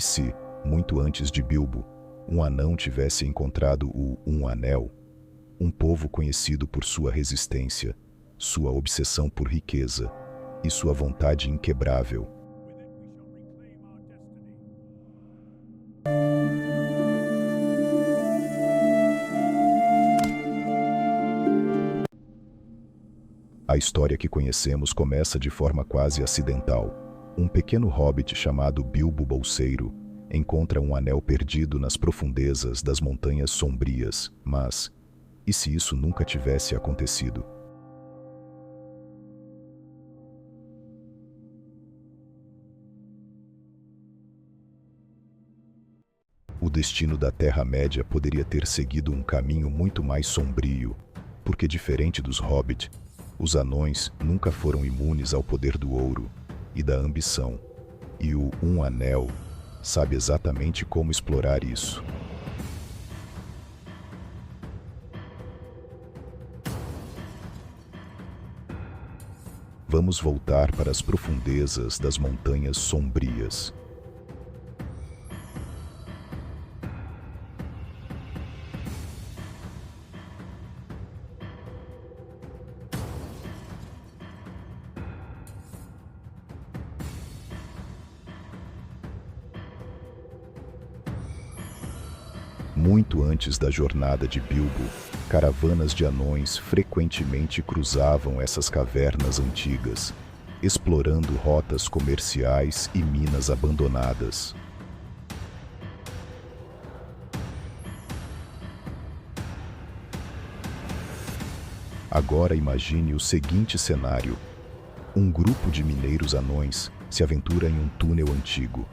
Se, muito antes de Bilbo, um anão tivesse encontrado o Um Anel, um povo conhecido por sua resistência, sua obsessão por riqueza e sua vontade inquebrável. A história que conhecemos começa de forma quase acidental. Um pequeno hobbit chamado Bilbo Bolseiro encontra um anel perdido nas profundezas das Montanhas Sombrias, mas e se isso nunca tivesse acontecido? O destino da Terra-média poderia ter seguido um caminho muito mais sombrio, porque, diferente dos Hobbit, os anões nunca foram imunes ao poder do ouro e da ambição, e o Um Anel sabe exatamente como explorar isso. Vamos voltar para as profundezas das Montanhas Sombrias. Muito antes da jornada de Bilbo, caravanas de anões frequentemente cruzavam essas cavernas antigas, explorando rotas comerciais e minas abandonadas. Agora imagine o seguinte cenário: um grupo de mineiros anões se aventura em um túnel antigo.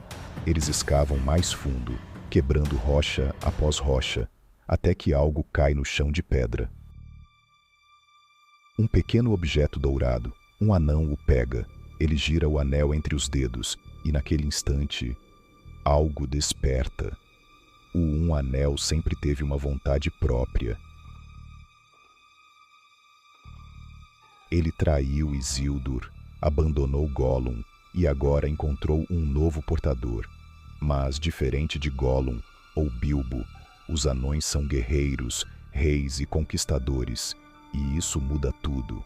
Eles escavam mais fundo, quebrando rocha após rocha, até que algo cai no chão de pedra. Um pequeno objeto dourado. Um anão o pega. Ele gira o anel entre os dedos, e naquele instante, algo desperta. O Um Anel sempre teve uma vontade própria. Ele traiu Isildur, abandonou Gollum e agora encontrou um novo portador. Mas, diferente de Gollum ou Bilbo, os anões são guerreiros, reis e conquistadores, e isso muda tudo.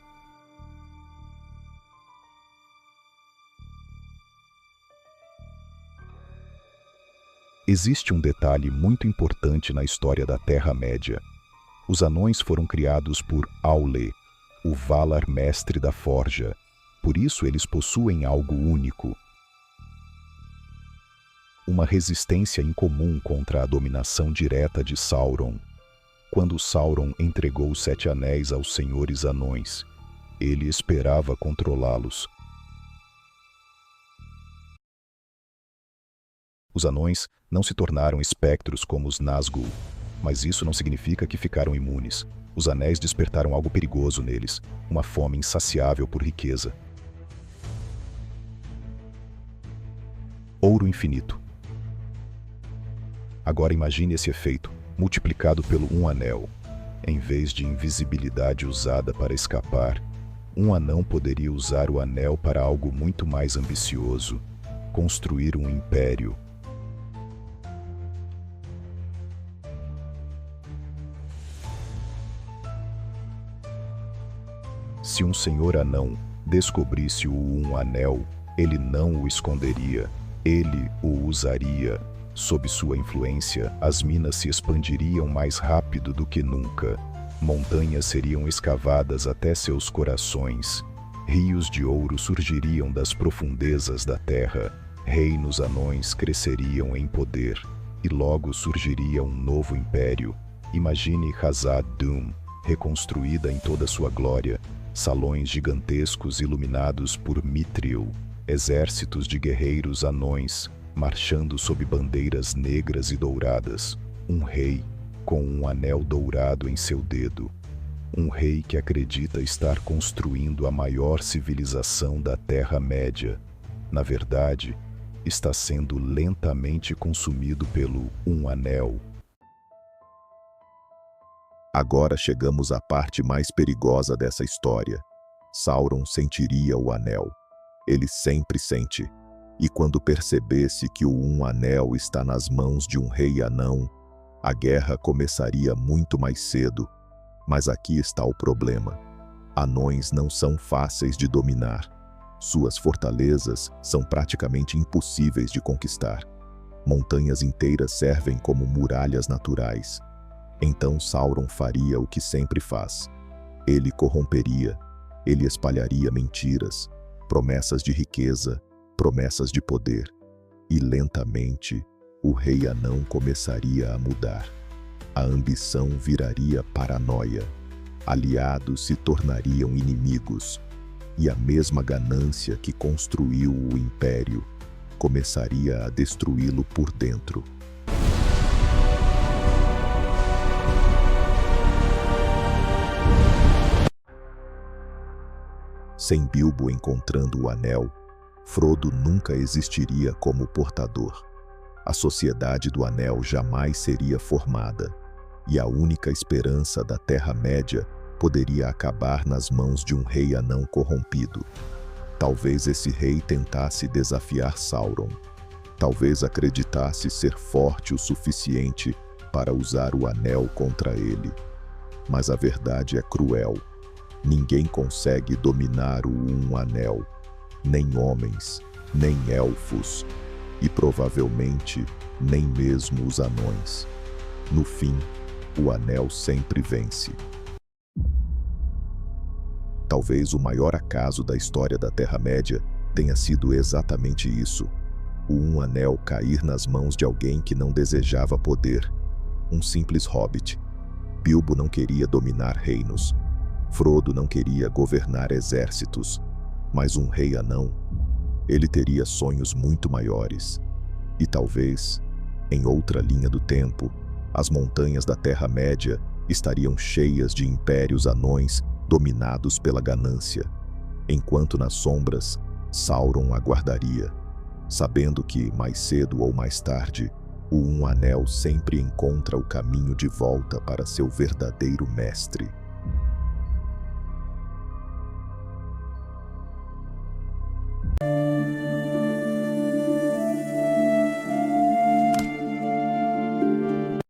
Existe um detalhe muito importante na história da Terra-média. Os anões foram criados por Aule, o Valar mestre da forja. Por isso eles possuem algo único. Uma resistência incomum contra a dominação direta de Sauron. Quando Sauron entregou os 7 anéis aos senhores anões, ele esperava controlá-los. Os anões não se tornaram espectros como os Nazgûl, mas isso não significa que ficaram imunes. Os anéis despertaram algo perigoso neles, uma fome insaciável por riqueza. Ouro infinito. Agora imagine esse efeito, multiplicado pelo Um Anel. Em vez de invisibilidade usada para escapar, um anão poderia usar o anel para algo muito mais ambicioso: construir um império. Se um senhor anão descobrisse o Um Anel, ele não o esconderia, ele o usaria. Sob sua influência, as minas se expandiriam mais rápido do que nunca. Montanhas seriam escavadas até seus corações. Rios de ouro surgiriam das profundezas da terra. Reinos anões cresceriam em poder. E logo surgiria um novo império. Imagine Khazad-dûm, reconstruída em toda sua glória. Salões gigantescos iluminados por Mithril. Exércitos de guerreiros anões, marchando sob bandeiras negras e douradas. Um rei com um anel dourado em seu dedo. Um rei que acredita estar construindo a maior civilização da Terra-média. Na verdade, está sendo lentamente consumido pelo Um Anel. Agora chegamos à parte mais perigosa dessa história. Sauron sentiria o anel. Ele sempre sente. E quando percebesse que o Um Anel está nas mãos de um rei anão, a guerra começaria muito mais cedo. Mas aqui está o problema. Anões não são fáceis de dominar. Suas fortalezas são praticamente impossíveis de conquistar. Montanhas inteiras servem como muralhas naturais. Então Sauron faria o que sempre faz. Ele corromperia, ele espalharia mentiras, promessas de riqueza, promessas de poder. E lentamente, o rei anão começaria a mudar. A ambição viraria paranoia. Aliados se tornariam inimigos. E a mesma ganância que construiu o império começaria a destruí-lo por dentro. Sem Bilbo encontrando o anel, Frodo nunca existiria como portador. A Sociedade do Anel jamais seria formada, e a única esperança da Terra-média poderia acabar nas mãos de um rei anão corrompido. Talvez esse rei tentasse desafiar Sauron. Talvez acreditasse ser forte o suficiente para usar o anel contra ele. Mas a verdade é cruel. Ninguém consegue dominar o Um Anel, nem homens, nem elfos, e provavelmente nem mesmo os anões. No fim, o anel sempre vence. Talvez o maior acaso da história da Terra-média tenha sido exatamente isso: o Um Anel cair nas mãos de alguém que não desejava poder, um simples hobbit. Bilbo não queria dominar reinos. Frodo não queria governar exércitos, mas um rei anão, ele teria sonhos muito maiores. E talvez, em outra linha do tempo, as montanhas da Terra-média estariam cheias de impérios anões dominados pela ganância, enquanto nas sombras, Sauron aguardaria, sabendo que, mais cedo ou mais tarde, o Um Anel sempre encontra o caminho de volta para seu verdadeiro mestre.